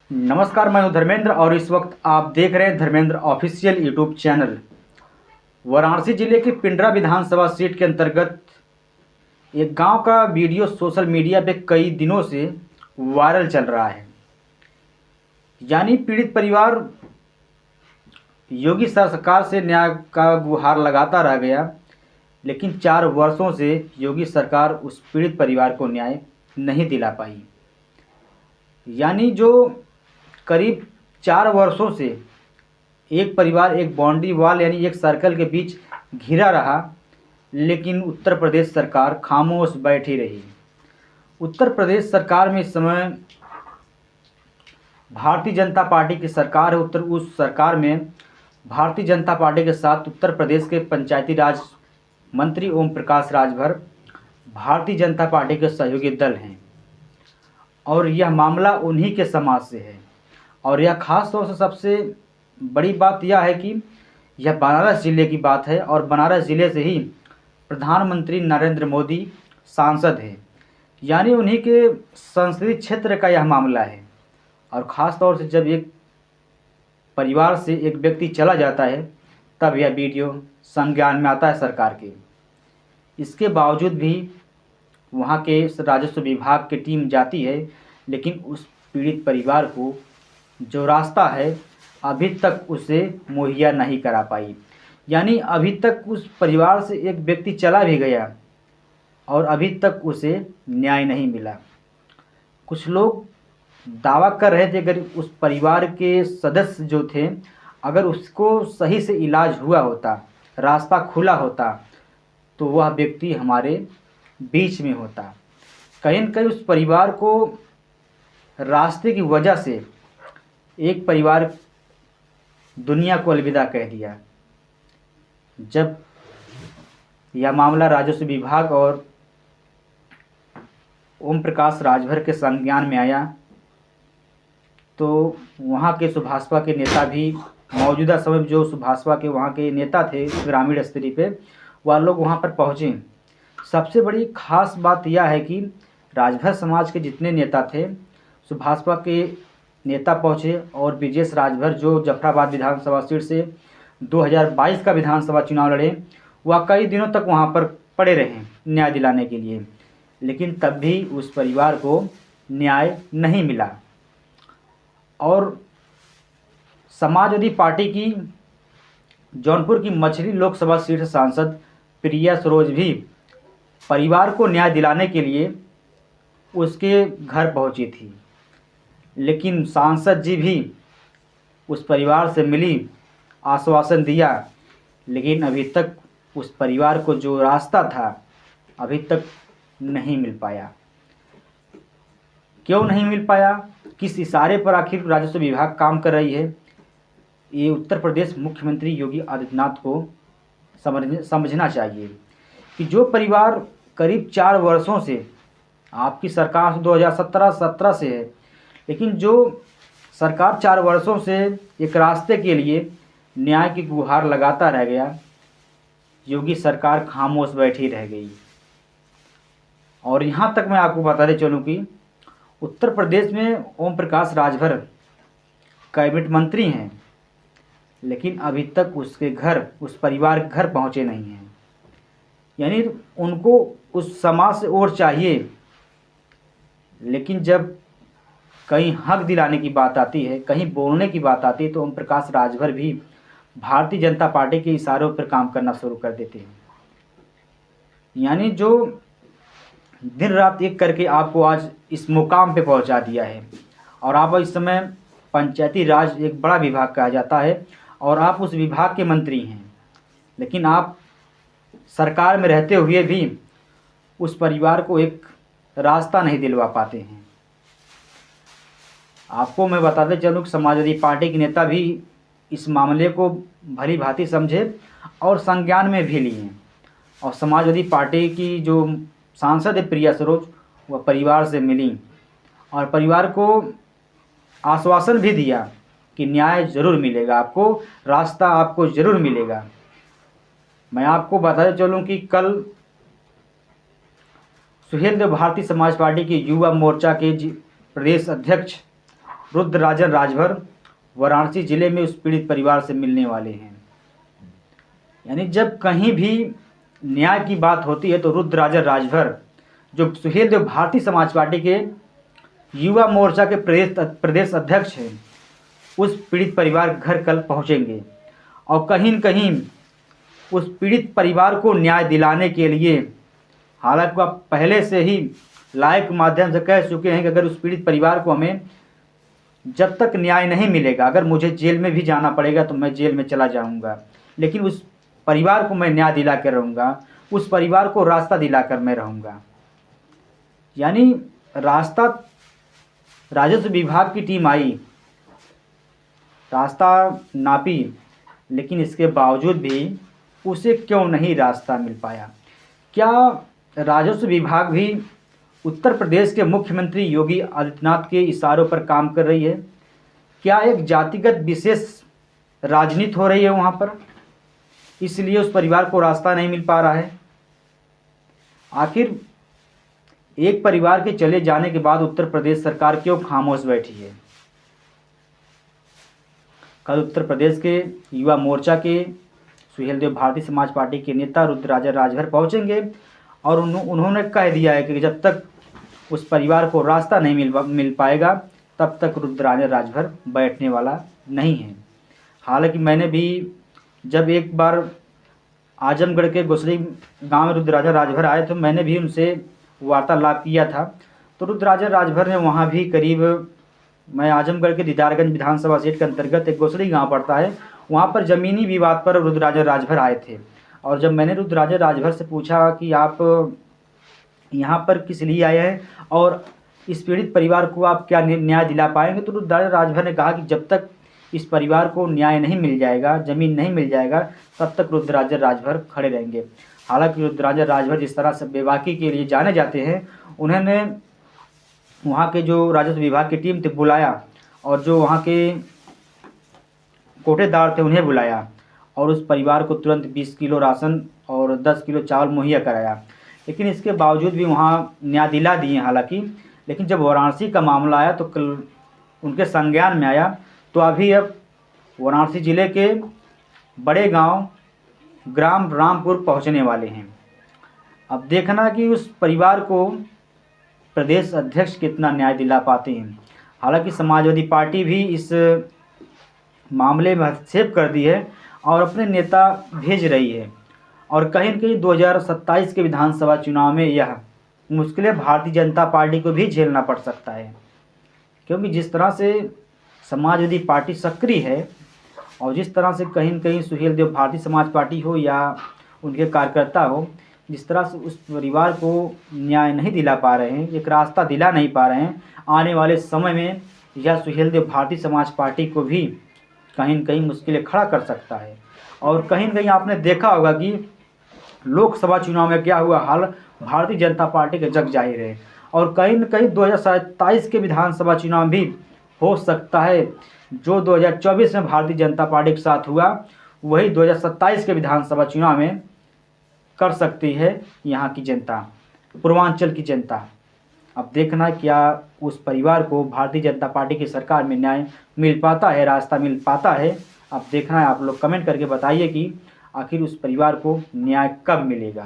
नमस्कार, मैं हूं धर्मेंद्र और इस वक्त आप देख रहे हैं Dharmendra official YouTube channel. Varanasi जिले की पिंडरा विधानसभा सीट के अंतर्गत एक गांव का वीडियो सोशल मीडिया पे कई दिनों से वायरल चल रहा है। यानी पीड़ित परिवार योगी सरकार से न्याय का गुहार लगाता रह गया, लेकिन 4 वर्षों से योगी सरकार उस पीड़ित परिवार को न्याय नहीं दिला पाई। यानी जो करीब 4 वर्षों से एक परिवार एक बाउंड्री वॉल यानी एक सर्कल के बीच घिरा रहा, लेकिन उत्तर प्रदेश सरकार खामोश बैठी रही। उत्तर प्रदेश सरकार में इस समय भारतीय जनता पार्टी की सरकार है। उस सरकार में भारतीय जनता पार्टी के साथ उत्तर प्रदेश के पंचायती राज मंत्री ओम प्रकाश राजभर भारतीय जनता पार्टी के सहयोगी दल हैं और यह मामला उन्हीं के समाज से है। और यह खास तौर से सबसे बड़ी बात यह है कि यह बनारस ज़िले की बात है और बनारस ज़िले से ही प्रधानमंत्री नरेंद्र मोदी सांसद हैं। यानी उन्हीं के संसदीय क्षेत्र का यह मामला है। और ख़ास तौर से जब एक परिवार से एक व्यक्ति चला जाता है तब यह वीडियो संज्ञान में आता है सरकार के। इसके बावजूद भी वहाँ के राजस्व विभाग की टीम जाती है, लेकिन उस पीड़ित परिवार को जो रास्ता है अभी तक उसे मुहैया नहीं करा पाई। यानी अभी तक उस परिवार से एक व्यक्ति चला भी गया और अभी तक उसे न्याय नहीं मिला। कुछ लोग दावा कर रहे थे अगर उस परिवार के सदस्य जो थे, अगर उसको सही से इलाज हुआ होता, रास्ता खुला होता, तो वह व्यक्ति हमारे बीच में होता। कहीं न कहीं उस परिवार को रास्ते की वजह से एक परिवार दुनिया को अलविदा कह दिया। जब यह मामला राजस्व विभाग और ओम प्रकाश राजभर के संज्ञान में आया तो वहाँ के सुभाषपा के नेता भी, मौजूदा समय जो सुभाषपा के वहाँ के नेता थे ग्रामीण स्तर पे, वह लोग वहाँ पर पहुँचे। सबसे बड़ी खास बात यह है कि राजभर समाज के जितने नेता थे, सुभाषपा के नेता पहुँचे और ब्रिजेश राजभर जो जफराबाद विधानसभा सीट से 2022 का विधानसभा चुनाव लड़े, वह कई दिनों तक वहाँ पर पड़े रहे न्याय दिलाने के लिए, लेकिन तब भी उस परिवार को न्याय नहीं मिला। और समाजवादी पार्टी की जौनपुर की मछली लोकसभा सीट से सांसद प्रिया सरोज भी परिवार को न्याय दिलाने के लिए उसके घर पहुंची थी, लेकिन सांसद जी भी उस परिवार से मिली, आश्वासन दिया, लेकिन अभी तक उस परिवार को जो रास्ता था अभी तक नहीं मिल पाया। क्यों नहीं मिल पाया, किस इशारे पर आखिर राजस्व विभाग काम कर रही है, ये उत्तर प्रदेश मुख्यमंत्री योगी आदित्यनाथ को समझना चाहिए कि जो परिवार करीब 4 वर्षों से आपकी सरकार 2017 से है, लेकिन जो सरकार 4 वर्षों से एक रास्ते के लिए न्याय की गुहार लगाता रह गया, योगी सरकार खामोश बैठी रह गई। और यहाँ तक मैं आपको बताते चलूँ कि उत्तर प्रदेश में ओम प्रकाश राजभर कैबिनेट मंत्री हैं, लेकिन अभी तक उसके घर, उस परिवार के घर पहुँचे नहीं हैं। यानी उनको उस समाज से और चाहिए, लेकिन जब कहीं हक दिलाने की बात आती है, कहीं बोलने की बात आती है, तो ओम प्रकाश राजभर भी भारतीय जनता पार्टी के इशारों पर काम करना शुरू कर देते हैं। यानी जो दिन रात एक करके आपको आज इस मुकाम पे पहुंचा दिया है और आप इस समय पंचायती राज एक बड़ा विभाग कहा जाता है और आप उस विभाग के मंत्री हैं, लेकिन आप सरकार में रहते हुए भी उस परिवार को एक रास्ता नहीं दिलवा पाते हैं। आपको मैं बताते चलूँ कि समाजवादी पार्टी के नेता भी इस मामले को भली भांति समझे और संज्ञान में भी लिए। और समाजवादी पार्टी की जो सांसद है प्रिया सरोज, वह परिवार से मिली और परिवार को आश्वासन भी दिया कि न्याय ज़रूर मिलेगा, आपको रास्ता आपको ज़रूर मिलेगा। मैं आपको बताते चलूँ कि कल सुहेलदेव भारतीय समाज पार्टी के युवा मोर्चा के प्रदेश अध्यक्ष रुद्रराजन राजभर वाराणसी जिले में उस पीड़ित परिवार से मिलने वाले हैं। यानी जब कहीं भी न्याय की बात होती है तो रुद्रराजन राजभर जो सुहेलदेव भारतीय समाज पार्टी के युवा मोर्चा के प्रदेश अध्यक्ष हैं, उस पीड़ित परिवार घर कल पहुंचेंगे और कहीं न कहीं उस पीड़ित परिवार को न्याय दिलाने के लिए, हालांकि वह पहले से ही लाइव के माध्यम से कह चुके हैं कि अगर उस पीड़ित परिवार को हमें जब तक न्याय नहीं मिलेगा, अगर मुझे जेल में भी जाना पड़ेगा तो मैं जेल में चला जाऊंगा, लेकिन उस परिवार को मैं न्याय दिला कर रहूँगा, उस परिवार को रास्ता दिलाकर मैं रहूँगा। यानी रास्ता राजस्व विभाग की टीम आई, रास्ता नापी, लेकिन इसके बावजूद भी उसे क्यों नहीं रास्ता मिल पाया? क्या राजस्व विभाग भी उत्तर प्रदेश के मुख्यमंत्री योगी आदित्यनाथ के इशारों पर काम कर रही है? क्या एक जातिगत विशेष राजनीति हो रही है वहाँ पर, इसलिए उस परिवार को रास्ता नहीं मिल पा रहा है? आखिर एक परिवार के चले जाने के बाद उत्तर प्रदेश सरकार क्यों खामोश बैठी है? कल उत्तर प्रदेश के युवा मोर्चा के सुहेलदेव भारतीय समाज पार्टी के नेता रुद्रराजन राजभर पहुंचेंगे और उन्होंने कह दिया है कि जब तक उस परिवार को रास्ता नहीं मिल पाएगा तब तक रुद्रराजन राजभर बैठने वाला नहीं है। हालांकि मैंने भी जब एक बार आजमगढ़ के गोसरी गांव में रुद्रराजन राजभर आए तो मैंने भी उनसे वार्तालाप किया था। तो रुद्रराजन राजभर ने वहाँ भी करीब, मैं आजमगढ़ के दीदारगंज विधानसभा सीट के अंतर्गत एक गोसरी गांव पड़ता है, वहाँ पर ज़मीनी विवाद पर रुद्रराजन राजभर आए थे। और जब मैंने रुद्रराजन राजभर से पूछा कि आप यहाँ पर किस लिए आए हैं और इस पीड़ित परिवार को आप क्या न्याय दिला पाएंगे, तो रुद्रराजन राजभर ने कहा कि जब तक इस परिवार को न्याय नहीं मिल जाएगा, ज़मीन नहीं मिल जाएगा, तब तक रुद्रराजन राजभर खड़े रहेंगे। हालांकि रुद्रराजन राजभर जिस तरह से बेबाकी के लिए जाने जाते हैं, उन्होंने वहाँ के जो राजस्व विभाग की टीम थी बुलाया और जो वहाँ के कोटेदार थे उन्हें बुलाया और उस परिवार को तुरंत 20 किलो राशन और 10 किलो चावल मुहैया कराया। लेकिन इसके बावजूद भी वहाँ न्याय दिला दिए हालांकि, लेकिन जब वाराणसी का मामला आया तो कल उनके संज्ञान में आया, तो अभी अब वाराणसी ज़िले के बड़े गांव ग्राम रामपुर पहुंचने वाले हैं। अब देखना कि उस परिवार को प्रदेश अध्यक्ष कितना न्याय दिला पाते हैं। हालांकि समाजवादी पार्टी भी इस मामले में हस्तक्षेप कर दी है और अपने नेता भेज रही है और कहीं न कहीं 2027 के विधानसभा चुनाव में यह मुश्किलें भारतीय जनता पार्टी को भी झेलना पड़ सकता है, क्योंकि जिस तरह से समाजवादी पार्टी सक्रिय है और जिस तरह से कहीं न कहीं सुहेलदेव भारतीय समाज पार्टी हो या उनके कार्यकर्ता हो, जिस तरह से उस परिवार को न्याय नहीं दिला पा रहे हैं, एक रास्ता दिला नहीं पा रहे हैं, आने वाले समय में यह सुहेलदेव भारतीय समाज पार्टी को भी कहीं न कहीं मुश्किलें खड़ा कर सकता है। और कहीं न कहीं आपने देखा होगा कि लोकसभा चुनाव में क्या हुआ हाल भारतीय जनता पार्टी के जग जाहिर है और कहीं न कहीं 2027 के विधानसभा चुनाव भी हो सकता है। जो 2024 में भारतीय जनता पार्टी के साथ हुआ वही 2027 के विधानसभा चुनाव में कर सकती है यहाँ की जनता, पूर्वांचल की जनता। अब देखना है क्या उस परिवार को भारतीय जनता पार्टी की सरकार में न्याय मिल पाता है, रास्ता मिल पाता है। अब देखना है, आप लोग कमेंट करके बताइए कि आखिर उस परिवार को न्याय कब मिलेगा।